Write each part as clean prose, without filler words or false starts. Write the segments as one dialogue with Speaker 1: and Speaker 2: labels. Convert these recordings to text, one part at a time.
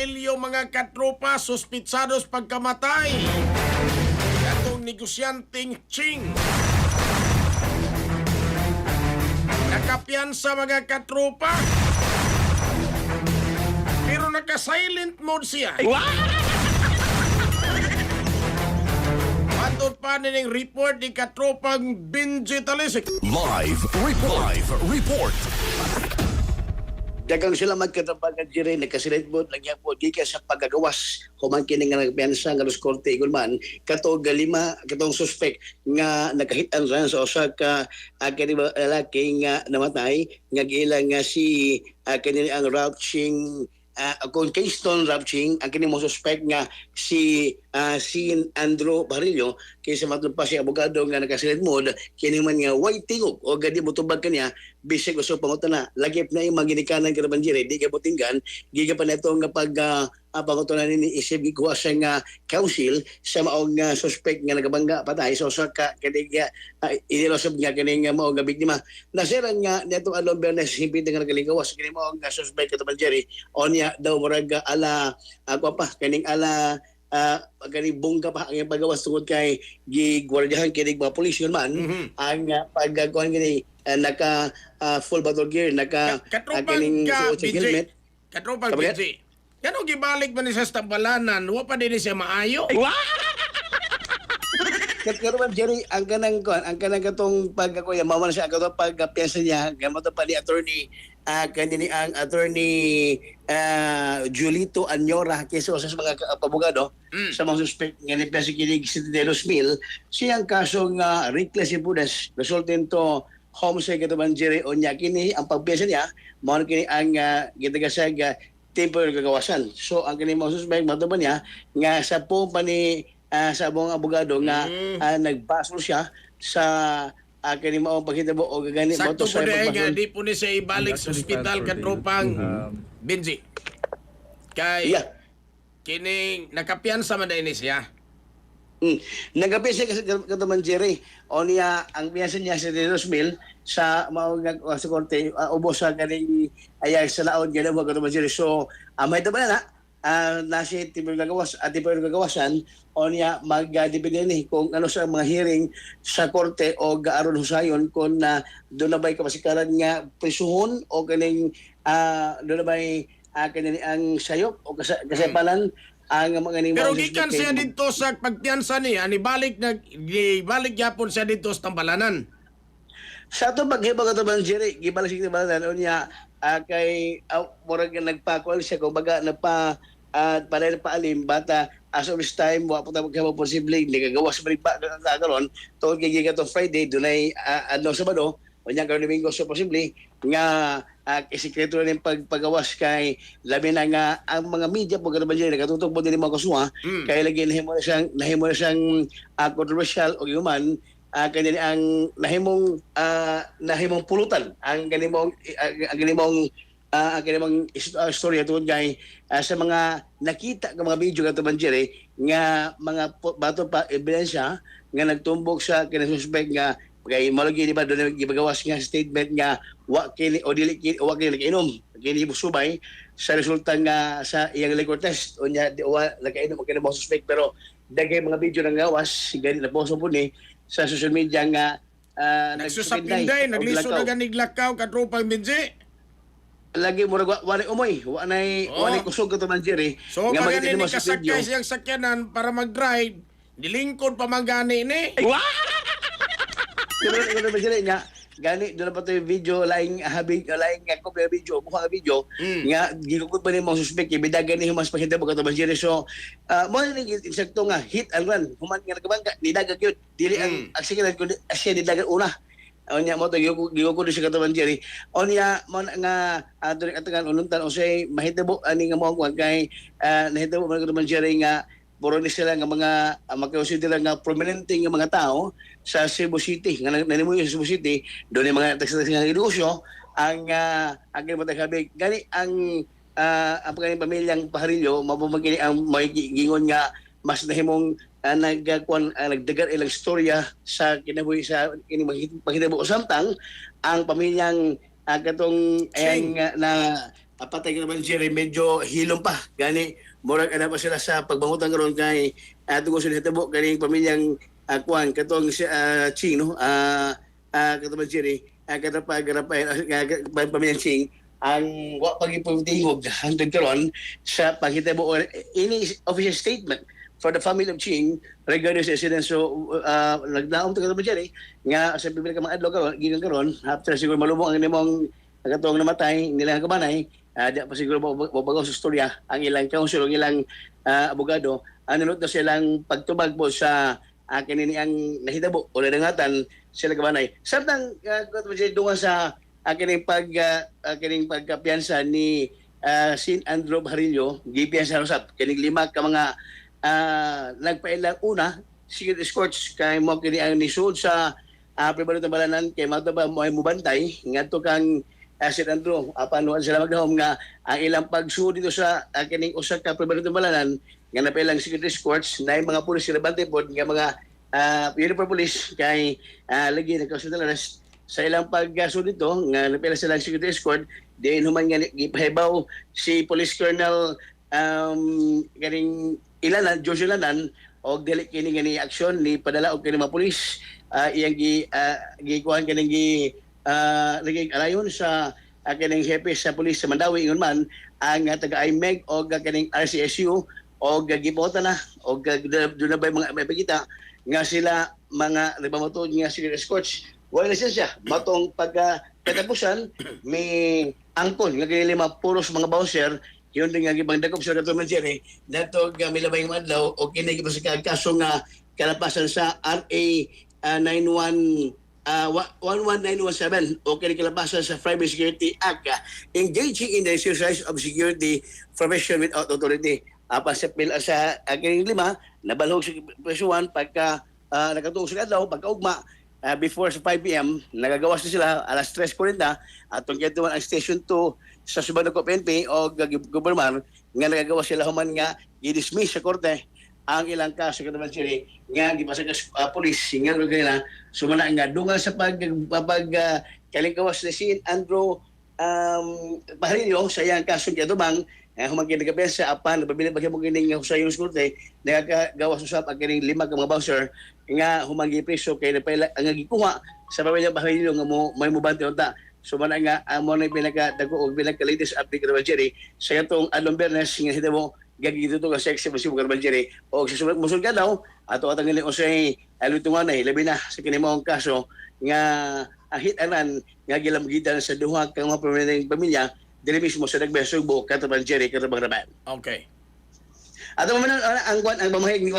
Speaker 1: Parilyo mga katropa suspitsados pagkamatay katong negosyanteng Ching. Nakapiyansa mga katropa pero naka-silent mode siya. Matod pa nining report ni katropang Benji Talisik.
Speaker 2: Live report.
Speaker 3: Dagang sila magkatapagan diri nagkasilit mo nagyang po gikan sa pagagawas human kini nga nagpiyansa nga los korte igon man kato galima katong suspect nga nakahitan sa usa ka kini lalaki nga namatay nga giilang nga si kini ang Rapching kung Kingston Rapching ang kini mo suspect nga si Andrew Parillo kaysa matod pa si abogado nga nagkasilit mo kini man nga way tingog o gadi mutubag kaniya bisig uso pangutana lagip na yung maginikanan karaban diri di ka butinggan giga pa neto nga pag pangutana ni isip gikuha sa nga council sa maong suspect nga nagabangga patay so sa ka kini nga inilosob nga kini nga mao nga biktima nasiran nga neto along Bernes himpit nga nagaligawas kini mao nga suspect karaban diri onya daw murag ala ako pa kining ala pagani bongga pa ang pagawas tungod kay gigwardiyahan kini mga pulis yun man ang pagkuhan kini naka full battle gear naka
Speaker 1: Katropang
Speaker 3: helmet
Speaker 1: Katropang Benji. Kano gibalik man ni sa Stambalanan wa pa din siya maayo.
Speaker 3: Karon Jerry ang kanang katong pagkakuya mao na siya katong pagpiyansa niya gamot pa ni attorney kanini ang attorney Julito Anyora keso sa mga abogado sa mga suspect nga ni Pesi Kinig Citideros Mill siyang kaso nga reckless imprudence resulting to homicide kataban Jerry onya kini ang pagpiyansa niya mao kini ang gitagasag temporary kagawasan so ang kini mga suspect matuban niya nga sa po pa ni sa abong abogado nga nagbasol siya sa kini mao paghitabo o gani mo
Speaker 1: Sakto
Speaker 3: to sa
Speaker 1: po dahil nga di po ni siya ibalik sa ospital katropang Benji. Kay kining nakapiyansa man din siya.
Speaker 3: Nagabi siya kataman Jerry o niya ang piyansa niya sa Dinos Mill sa mao nga sa korte ubos sa ganing ayay sa laon gani mo kataman Jerry so may taban na nasi tipong gagawasan o niya mag-depende ni kung ano sa mga hearing sa korte o gaaron husayon kung doon na ba'y kapasikaran nga prisuhon o kaning doon na ba'y kaning ang sayop o kasapalan ang mga ni
Speaker 1: Pero gikan siya dito sa pagpiyansa niya ni balik yapon siya dito sa Tambalanan.
Speaker 3: Sa ito paghibang ito bang Jerry gibalik siya Tambalanan o niya kay murag nagpakual siya kung baga panay paalim bata as of this time wa po tayo posible hindi kagawas balik pa kagaron tungod kay gigatong Friday dunay Sabado o niya karon Domingo so posible nga isikreto na yung paggawas kay labi na nga ang mga media po gano'n ba dyan nakatutok po din mga kasuha kaya lagi nahimo na siyang controversial o human kanya ang nahimong pulutan ang ganimong istorya tungod kay sa mga nakita ng mga video kato Banjere nga mga bato pa ebidensya nga nagtumbok sa kinasuspect nga kay malagi di ba doon gibagawas nga statement nga wa kini o dili inom kini subay sa resulta nga sa iyang liquor test o nya wa nakainom kini mo suspect pero dagay mga video nang gawas gani na poso po ni sa social media nga
Speaker 1: nagsusapinday nagliso na ganiglakaw katropang Benji.
Speaker 3: Lagi mo wala umoy wala kusog ka man Jerry
Speaker 1: so pag ni kasakay siyang sakyanan para mag-drive dilingkod pa magani ni
Speaker 3: pero Jerry nga gani doon pa to yung video laing kopya video mukha video nga gigukod pa ni mga suspect bidagan ni humas pasyente mo kato Jerry so mo ni insakto nga hit and run human nga nagabangka nidagag yun dili ang aksikilan ko siya nidagan una onya mo to gigukod siya kato Jerry onya mo nga during atagan ununtan o say mahitabo ani nga mo kay nahitabo man kato Jerry nga puro ni sila nga mga magkausitila nga prominente nga mga tao sa Cebu City nga nanimuyo sa Cebu City doon yung mga taxi nga negosyo ang mataghabi gani ang pagkain pamilyang Pajarillo mapumagini ang may gingon nga mas nahimong nagdagan ilang storya sa kinabuhi sa paghitabo samtang ang pamilyang katong patay ka naman Jerry, medyo hilom pa. Gani, murag ana pa sila sa pagbangutan karon kay tungkol sa hitabo ganing pamilyang kuan katong si Ching no. Katong Jerry, pamilyang Ching ang wa pagipugtingog hangtod karon sa paghitabo ini official statement for the family of Ching regarding sa incident. So nagdaom to katong Jerry nga sa bibili ka mga adlaw karon gikan karon after siguro malubong ang nimong katong namatay nila kabanay. Di pa siguro mabago sa storya ang ilang counsel, ang ilang abogado, nunod na silang pagtubag po sa kanini ang nahitabo o nadangatan sila kabanay. Samtang dungan sa kining pagkapiyansa ni Sin Andrew Barillo, gipiyansa usap kining 5 ka mga nagpailang una secret escorts kay mo kini ang nisud sa pribado tambalanan kay mataba mo ay mubantay ngadto kang Sin Andrew, panuan sila maghahom nga ang ilang pagsuod dito sa kining usa ka pribado tambalanan nga napailang secret escorts na mga pulis relevante pod nga mga uniform police kay lagi nagkasudalan sa ilang pagsuod dito nga napailang silang secret escort diin human nga gipahibaw si Police Colonel kaning Ilanan, Joshua Ilanan og dili kini nga ni aksyon ni padala og kini mga pulis iyang gikuhan kaning naging alayon sa kaning hepe sa pulis sa Mandawi ingon man ang taga-IMEG o kaning RCSU o gibota na o doon na ba mga mapagita nga sila mga nagmamoto nga secret escorts wala lisensya matong pagkatapusan may angkon nga kay 5 puros mga bouncer yun din nga gibang dakop sa Katong Jerry dato milabay nga adlaw o kini giba sa kaso nga kalapasan sa RA 11917 o kinikilabasan sa Private Security Act engaging in the exercise of security profession without authority. Pasapil sa kining 5 nabalhog sa presuhan pagka nakatuong sa adlaw pagkaugma before sa 5 p.m. nagagawas na sila alas 3:40 atong gituan ang Station 2 sa Subanog PNP o Gobernador nga nagagawas sila human nga i-dismiss sa korte ang ilang kaso katong Jerry nga gibasa ka pulis nga kanila sumana nga dungal sa kalingkawas ni Sin Andrew Barillo sa iyang kaso giatubang humagin nagapensa apan nababili paghimo kining husayon sa korte nagagawas usab ang kining 5 ka mga bouncer nga humagi preso kay napay ang gikuha sa pamilya Barillo nga may mubante unta sumana nga amo na pinakadako og pinaka-latest update katong Jerry sa atong adlong Biyernes nga hitabo gagito to ka sexy masibo karban Jerry o sa sulat musul ka daw ato atang nili usay alutungan ay labi na sa kinimong kaso nga hit anan nga gilamgitan sa duha ka mga pamilya dili mismo sa Nagbesugbo katong Jerry katong Raban.
Speaker 1: Okay.
Speaker 3: Ato man ang pamahayag ni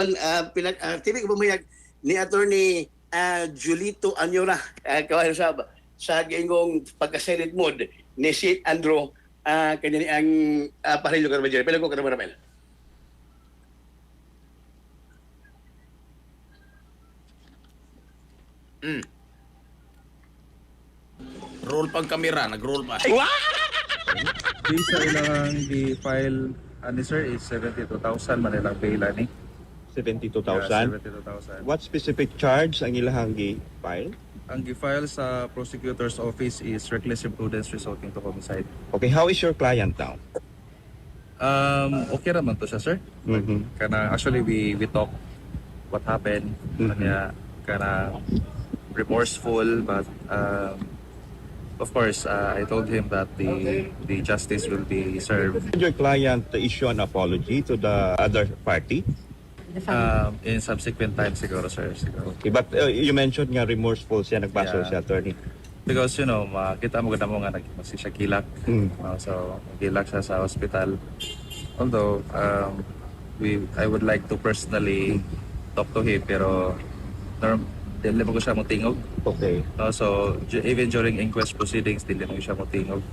Speaker 3: tibi ko pamahayag ni attorney Julito Anyora kawayo sa giingong pagka-silent mode ni Sin Andrew kanya ang Barillo katong Jerry pila ko katong Raban.
Speaker 1: Roll pang kamera, nag-roll pa.
Speaker 4: Di sa ilang gi-file ani sir is 72,000 manilang bail ani.
Speaker 5: 72,000.
Speaker 4: 72,000.
Speaker 5: What specific charge ang ilahang gi-file?
Speaker 4: Ang gi-file sa prosecutor's office is reckless imprudence resulting to homicide.
Speaker 5: Okay, how is your client now?
Speaker 4: Okay raman to siya sir. Kana actually we talk what happened kanya kana remorseful but of course I told him that the justice will be served
Speaker 5: Did your client issue an apology to the other party?
Speaker 4: in subsequent time siguro sir siguro.
Speaker 5: Okay, but you mentioned nga remorseful siya nagpaso
Speaker 4: Yeah.
Speaker 5: si attorney.
Speaker 4: Because makita mo ganda mo nga siya kilak. So kilak siya sa hospital. Although I would like to personally talk to him pero dili mo ko siya motingog.
Speaker 5: Okay.
Speaker 4: So even during inquest proceedings dili mo siya motingog.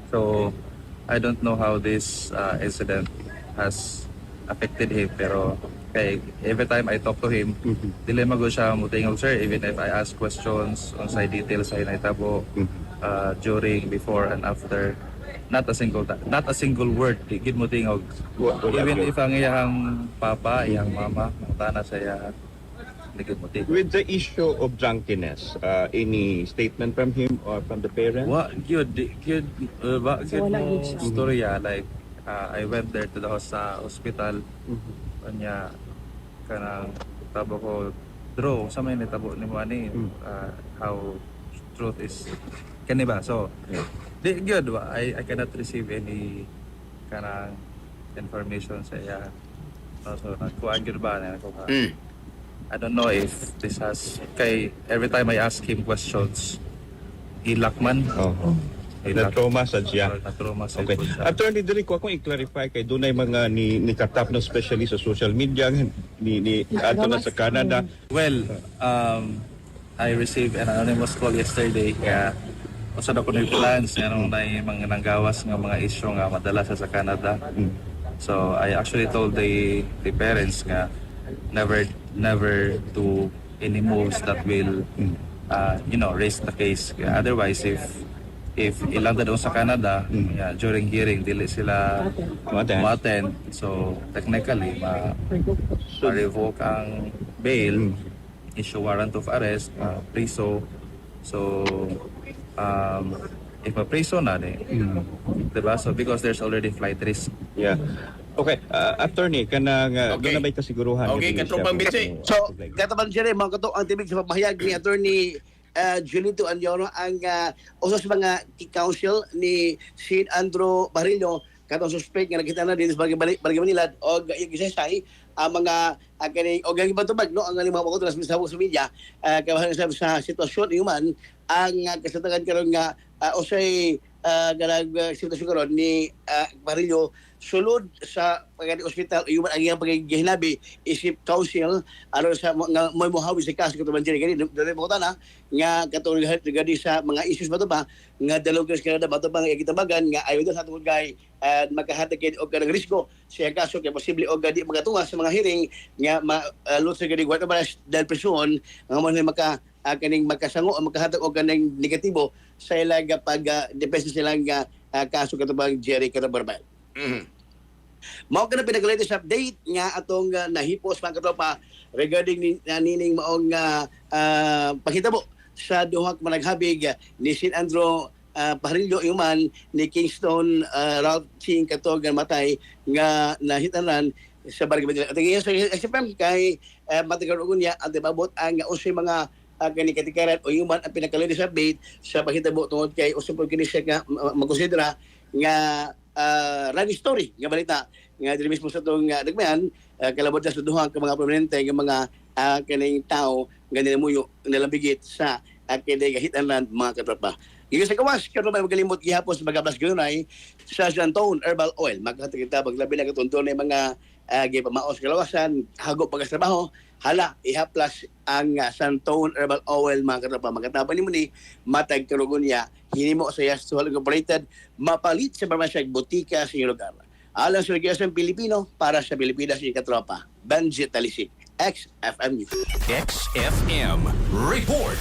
Speaker 4: So I don't know how this incident has affected him pero kay every time I talk to him dili mo ko siya motingog sir even if I ask questions on sa details sa initabo during before and after not a single word gid mo tingog even if ang iyang papa iyang mama mangutana sa iya Hindi mo tingog.
Speaker 5: With the issue of drunkenness, any statement from him or from the parents?
Speaker 4: What good mo storya like I went there to the hospital kanya kanang tabo ko draw sa may nitabo ni mo ani how truth is kani ba so di good ba I cannot receive any kanang information sa iya so nagkuan gyud ba na ako I don't know if this has kay every time I ask him questions ilakman
Speaker 5: Na-trauma sa siya.
Speaker 4: na-trauma sa
Speaker 5: Okay.
Speaker 4: siya.
Speaker 5: Attorney, dili ko akong i-clarify kay dunay mga ni katap na especially sa social media ni ato na sa Canada.
Speaker 4: Well, I received an anonymous call yesterday kaya usad ako ng plans nung na mga nanggawas nga mga issue nga madala sa Canada. So I actually told the parents nga never do any moves that will raise the case. Otherwise if ilang doon sa Canada during hearing dili sila ma-attend so technically ma-revoke ang bail issue warrant of arrest preso so if ma-preso na diba so because there's already flight risk.
Speaker 5: Yeah. Okay, attorney, kanang
Speaker 1: Okay.
Speaker 5: doon na may kasiguruhan.
Speaker 1: Okay,
Speaker 5: nga
Speaker 1: katropang
Speaker 5: siya.
Speaker 1: Binsi.
Speaker 3: So, kataban siya rin, mga kato, ang tibig sa pamahayag ni Attorney Julito Andioro, ang usos mga counsel ni Sid Andrew Barillo, katong suspect nga nakita na din sa Barangay Manilad, o yung gisesay, ang mga kani o gang ibatubag no ang mga mga sa social media kabahan sa sitwasyon human ang kasatangan karon nga usay ganag sitwasyon karon ni Barillo sulod sa pagani ospital human ang iyang pagigihinabi isip council aron sa nga may mohawi sa kaso katong diri kani dili mo na nga katong regarding sa mga issues ba to ba nga dalawang Canada ba to ba nga gitabagan nga ayo sa tungod kay makahatag kay og kanang risgo sa kaso kay posible og di magatunga sa mga hearing nga lut sa gani wala ba dahil presyon nga mo maka kaning makasango o makahatag og kanang negatibo sa ilang pag depensa silang kaso katong Jerry Carabarbal. Mao ka na pinag-latest update nga atong nahipos mga katropa regarding nining maong paghitabo sa duha ka managhabig ni Sid Andrew Barillo Iuman ni Kingston Ralph Ching katog matay nga nahitanan sa Barangay Manila. At sa SFM kay matagaroon niya at ibabot ang usay mga kani katikaran o human ang pinaka-latest update sa paghitabo tungod kay usay pud kini siya nga magkonsidera nga running story nga balita nga dili mismo sa tong dagmayan kalabot sa duha ka mga prominente nga mga kaning tao nga nilamuyo nilambigit sa kini hitanan mga katropa. Gikan sa kawas karon may magalimot gihapon sa magablas gunay sa Santone Herbal Oil magkatakita paglabi na katunton ng mga gipamaos kalawasan hagop pagtrabaho hala ihaplas ang Santone Herbal Oil mga katropa magkatapan nimo ni matag karugon niya hinimo sa Yastuhal Incorporated mapalit sa pharmacy butika sa inyong lugar. Alang sa Regiasyon Pilipino para sa Pilipinas ni katropa. Banjit Talisik, XFM News.
Speaker 2: XFM Report.